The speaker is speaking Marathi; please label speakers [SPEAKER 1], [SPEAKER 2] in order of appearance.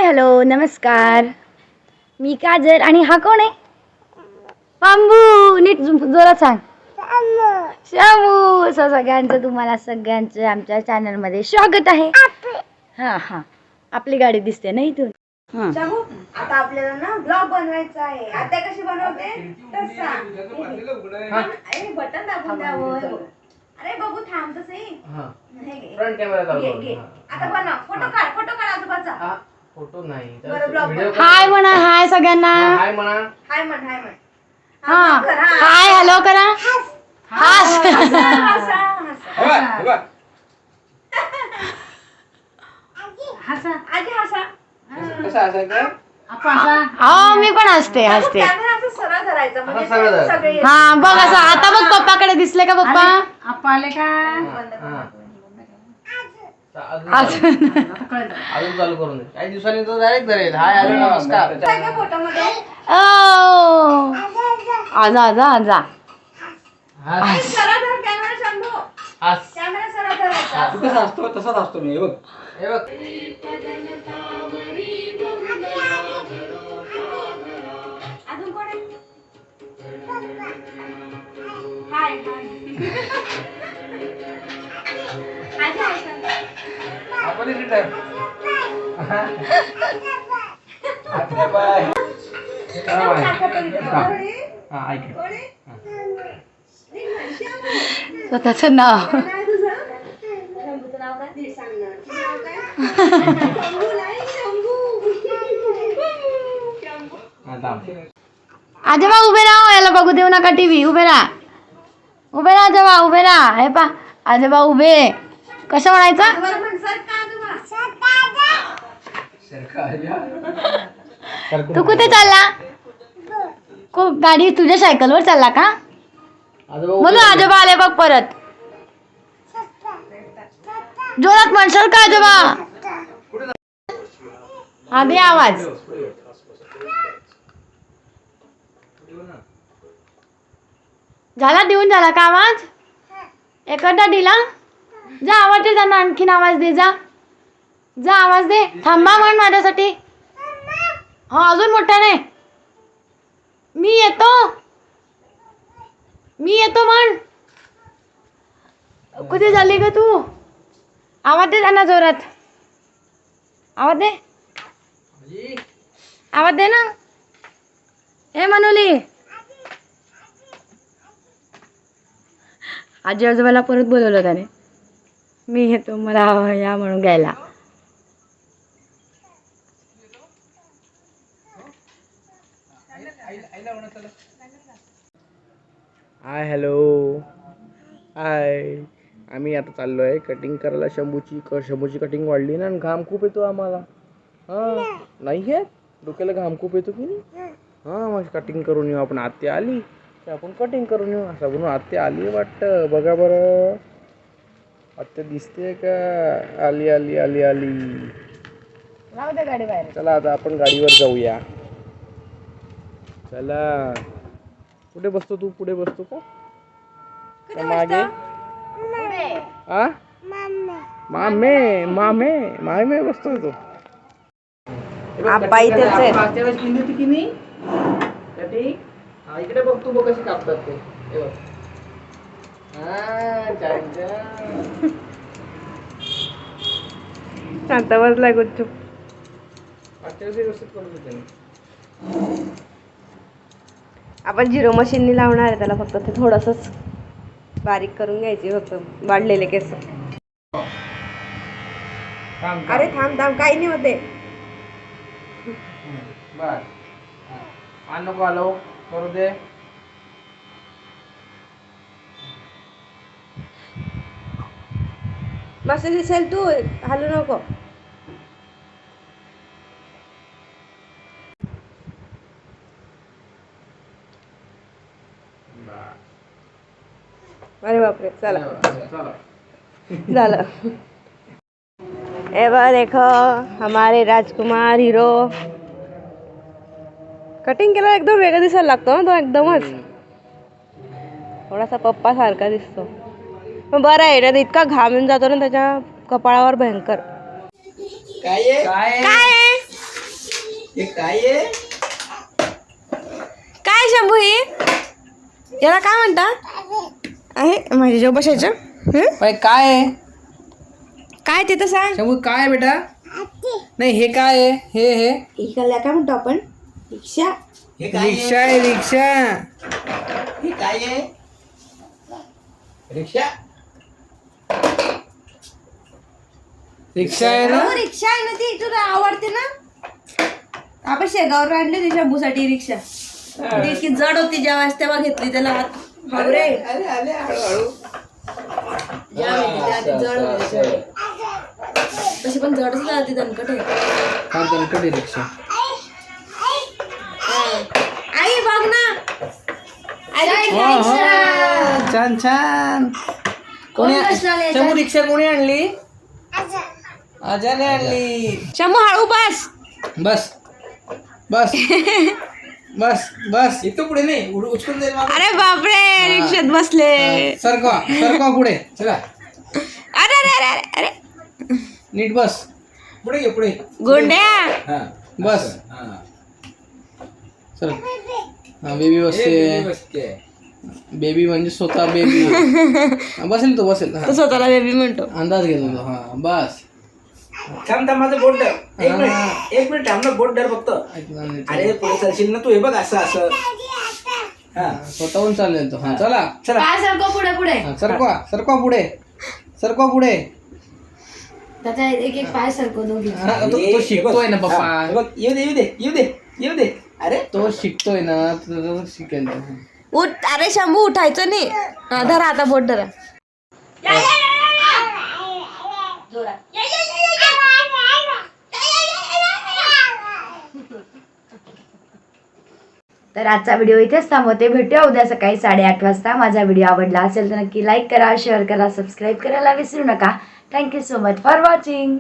[SPEAKER 1] हॅलो नमस्कार. मी काजल आणि हा कोण आहे? बांबू. नीट जोरात सांग. शामू. सगळ्यांचं तुम्हाला सगळ्यांचं आमच्या चॅनलमध्ये स्वागत आहे. हा हा आपली गाडी दिसते ना इथून.
[SPEAKER 2] शामू आता आपल्याला ना ब्लॉग बनवायचा आहे. आता कशी बनवते तसा. अरे बटन दाबून द्यावं. अरे बघू थांब तसही.
[SPEAKER 3] फ्रंट कॅमेरा दाबून.
[SPEAKER 2] आता बनव. फोटो काढ आजोबाचा.
[SPEAKER 3] फोटो नाही
[SPEAKER 2] बरं ब्लॉग.
[SPEAKER 1] हाय म्हणा. हाय सगळ्यांना.
[SPEAKER 3] हाय म्हणा.
[SPEAKER 2] हाय म्हण.
[SPEAKER 1] हा हाय हॅलो करा. हास.
[SPEAKER 2] आजी हसा.
[SPEAKER 3] कसं असायचं?
[SPEAKER 1] हो मी पण हसते.
[SPEAKER 2] कॅमेरा असं सरळ धरायचा म्हणजे
[SPEAKER 3] सरळ धर.
[SPEAKER 2] सगळे
[SPEAKER 1] हा बघ असं. आता बघ पप्पाकडे दिसले का पप्पा?
[SPEAKER 3] अजून चालू करून दे. काही दिवसांनी तो डायरेक्ट धरेल. हाय हॅलो नमस्कार.
[SPEAKER 2] काय फोटोमध्ये
[SPEAKER 1] ओ आजा आजा आजा.
[SPEAKER 2] सरळ धर कॅमेरा. शंभू
[SPEAKER 3] हास.
[SPEAKER 2] कॅमेरा सरळ धरायचा.
[SPEAKER 4] तू कसा असतो तसाच असतो मी. हे बघ
[SPEAKER 3] हे बघ.
[SPEAKER 2] अजून कोण आहे? हाय आजी हसा.
[SPEAKER 3] आपण रिटर्न.
[SPEAKER 4] बाय.
[SPEAKER 3] हा ऐक.
[SPEAKER 1] स्वतःचं नाव.
[SPEAKER 2] शंभूचं नाव काय? नीट सांग ना. नाव काय? शंभू नाही शंभू.
[SPEAKER 3] हा थांब.
[SPEAKER 1] आजोबा उभे राहा. याला बघू देऊ नका टीव्ही. उभे राहा. उभे राहा आजोबा. उभे राहा. हे पा आजोबा उभे. कसं म्हणायचं?
[SPEAKER 2] बरं म्हण सर का आजोबा?
[SPEAKER 1] तू कुठे चालला? गाडी तुझ्या सायकलवर चालला का? बोलू आजोबा आले बघ परत. जोरात म्हणशाल का आजोबा? हा दे आवाज. झाला देऊन झाला का आवाज? एखादा दिला. जा आवाज दे. त्यांना आणखीन आवाज दे. जा आवाज दे. थांबा म्हण माझ्यासाठी. हा अजून मोठा नाही. मी येतो म्हण. कुठे झाली ग तू? आवाज दे त्यांना जोरात. आवाज दे. आवाज दे ना. हे मनोली. आजी आजोबाला परत बोलवलं त्याने. मी येतो मला या म्हणून घ्यायला.
[SPEAKER 3] Hi hello. हाय. आम्ही आता चाललो आहे कटिंग करायला. शंभूची कटिंग वाढली ना. घाम खूप येतो आम्हाला. हां नाही आहे. डोक्याला घाम खूप येतो की नाही. हां मग कटिंग करून येऊ आपण. आत्या आली की आपण कटिंग करून येऊ. असं म्हणून आत्या आली वाटतं. बघा बरं आत्या दिसते का? आली आली आली आली.
[SPEAKER 1] राहू दे गाडी बाहेर.
[SPEAKER 3] चला आता आपण गाडीवर जाऊया. चला. कुठे बसतो तू? पुढे बसतो का मागे? आ मामे बसतोय तो.
[SPEAKER 2] आप्पा इथेच आहे.
[SPEAKER 3] मागच्या वेळेस केली होती की नाही कटिंग? हा इकडे बघ. तू बघ कशी कापतात ते. हे बघ. हा छान छान.
[SPEAKER 2] शांत बसलाय गुच्चूप.
[SPEAKER 3] मागच्या वेळेस व्यवस्थित करून होते.
[SPEAKER 2] आपण झिरो मशीननी लावणार आहे त्याला. फक्त ते थोडंसंच बारीक करून घ्यायची फक्त वाढलेले केस. अरे थांब काही नाही होते.
[SPEAKER 3] बर नको आलो करू दे.
[SPEAKER 2] मस्त दिसेल. तू हलू नको. अरे बापरे. चला झालं. ए बार देखो हमारे राजकुमार हीरो. कटिंग केलं एकदम वेगळं दिसायला लागतो ना तो. एकदमच थोडासा पप्पा सारखा दिसतो. पण बरं आहे ना. इतका घाम येऊन जातो ना त्याच्या कपाळावर. भयंकर.
[SPEAKER 3] काय
[SPEAKER 4] हे काय आहे?
[SPEAKER 2] काय शंभू ही याला काय म्हणता आहे माझ्या जेव्हा बसायचं
[SPEAKER 3] बाई काय आहे
[SPEAKER 2] काय ते तर सांग
[SPEAKER 3] शंभू काय आहे बेटा नाही हे काय आहे हे
[SPEAKER 2] इकडल्या काय म्हणतो आपण रिक्षा
[SPEAKER 4] हे काय
[SPEAKER 3] रिक्षा आहे रिक्षा
[SPEAKER 4] हे काय आहे? रिक्षा
[SPEAKER 3] रिक्षा आहे ना
[SPEAKER 2] हो, रिक्षा आहे ना ती तुला आवडते ना आपण शेगावर आणली ती शंभूसाठी रिक्षा ती इतकी जड होती जेव्हा तेव्हा घेतली त्याला हात बापरे
[SPEAKER 4] अरे आले हळूहळू
[SPEAKER 2] जाम येते, त्या आधी जड होती त्याच्यावर. तशी पण जडच लागते दणकट आहे
[SPEAKER 3] कधी रिक्षा
[SPEAKER 2] आई बघ ना आई
[SPEAKER 3] छान छान
[SPEAKER 2] कोण बसणार आहे
[SPEAKER 3] शंभू रिक्षा कोणी आणली आजाने आणली
[SPEAKER 2] शंभू हळू बस
[SPEAKER 3] बस बस बस बस
[SPEAKER 4] इथं पुढे नाही उचकून जाईल मागं.
[SPEAKER 2] अरे बापरे रिक्षात बसले
[SPEAKER 3] सरकवा सरकवा पुढे
[SPEAKER 4] चला
[SPEAKER 2] अरे अरे अरे अरे अरे
[SPEAKER 3] नीट बस
[SPEAKER 4] पुढे घे पुढे
[SPEAKER 2] गोंड्या
[SPEAKER 4] हा
[SPEAKER 3] बस
[SPEAKER 4] असं. हा.
[SPEAKER 3] चल हा बेबी
[SPEAKER 4] हे
[SPEAKER 3] बसते
[SPEAKER 4] बेबी बसते.
[SPEAKER 3] बेबी म्हणजे स्वतः बेबी बसेल तो बसेल हा.
[SPEAKER 2] तो स्वतःला बेबी म्हणतो
[SPEAKER 3] अंदाज घेतो तो हा बस
[SPEAKER 4] थांब थांब माझं बोट धर एक मिनिट थांब ना बोट धर फक्त अरे पुढे चालशील ना तू हे बघ असं असं हा
[SPEAKER 3] स्वतःहून चालेल तो हा चला
[SPEAKER 4] चला
[SPEAKER 2] काय सारखं पुढे पुढे
[SPEAKER 3] हा, सरकवा सरकवा पुढे सरकवा पुढे
[SPEAKER 2] त्याचा एक एक पाय सारखं दोघी
[SPEAKER 3] हा, तो शिकतोय ना
[SPEAKER 4] हा,
[SPEAKER 3] पप्पा
[SPEAKER 4] हे बघ येऊ दे येऊ दे येऊ दे येऊ दे अरे
[SPEAKER 3] तो शिकतोय ना तो शिकेल तो.
[SPEAKER 2] उठ अरे शंभू उठायचं नाही हा, धरा आता बोट धरा
[SPEAKER 1] तर आजचा व्हिडिओ इथेच थांबवते. भेटूया उद्या सकाळी 8:30 वाजता. माझा व्हिडिओ आवडला असेल तर नक्की लाईक करा, शेअर करा, सबस्क्राईब करायला विसरू नका. Thank you so much for watching.